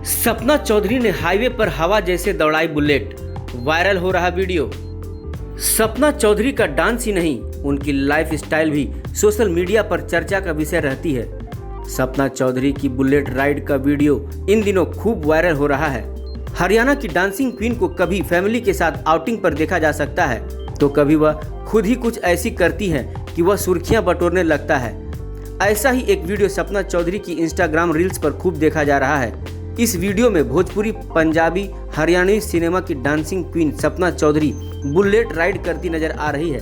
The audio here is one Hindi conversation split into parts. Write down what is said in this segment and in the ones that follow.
सपना चौधरी ने हाईवे पर हवा जैसे दौड़ाई बुलेट, वायरल हो रहा वीडियो। सपना चौधरी का डांस ही नहीं, उनकी लाइफ स्टाइल भी सोशल मीडिया पर चर्चा का विषय रहती है। सपना चौधरी की बुलेट राइड का वीडियो इन दिनों खूब वायरल हो रहा है। हरियाणा की डांसिंग क्वीन को कभी फैमिली के साथ आउटिंग पर देखा जा सकता है, तो कभी वह खुद ही कुछ ऐसी करती है कि वह सुर्खियां बटोरने लगता है। ऐसा ही एक वीडियो सपना चौधरी की इंस्टाग्राम रील्स पर खूब देखा जा रहा है। इस वीडियो में भोजपुरी, पंजाबी, हरियाणवी सिनेमा की dancing queen Sapna Chaudhary bullet ride करती नजर आ रही है।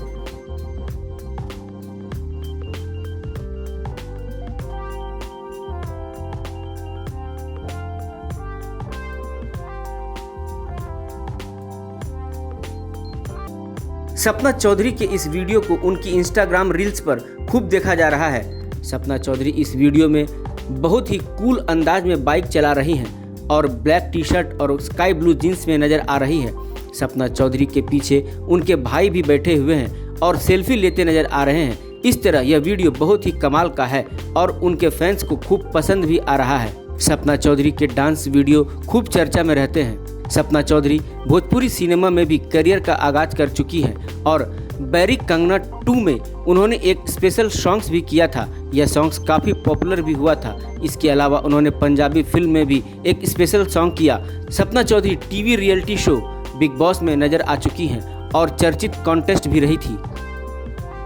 सपना चौधरी के इस वीडियो को उनकी इंस्टाग्राम रील्स पर खूब देखा जा रहा है। सपना चौधरी इस वीडियो में बहुत ही कूल अंदाज में बाइक चला रही हैं और ब्लैक टी शर्ट और स्काई ब्लू जीन्स में नज़र आ रही है। सपना चौधरी के पीछे उनके भाई भी बैठे हुए हैं और सेल्फी लेते नज़र आ रहे हैं। इस तरह यह वीडियो बहुत ही कमाल का है और उनके फैंस को खूब पसंद भी आ रहा है। सपना चौधरी के डांस वीडियो खूब चर्चा में रहते हैं। सपना चौधरी भोजपुरी सिनेमा में भी करियर का आगाज कर चुकी हैं और बैरी कंगना 2 में उन्होंने एक स्पेशल सॉन्ग्स भी किया था। यह सॉन्ग्स काफ़ी पॉपुलर भी हुआ था। इसके अलावा उन्होंने पंजाबी फिल्म में भी एक स्पेशल सॉन्ग किया। Sapna Chaudhary TV reality show Bigg Boss में नजर आ चुकी हैं और चर्चित कॉन्टेस्ट भी रही थी।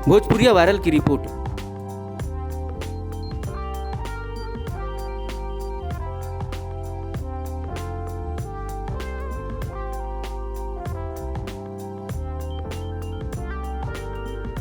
भोजपुरिया वायरल की रिपोर्ट।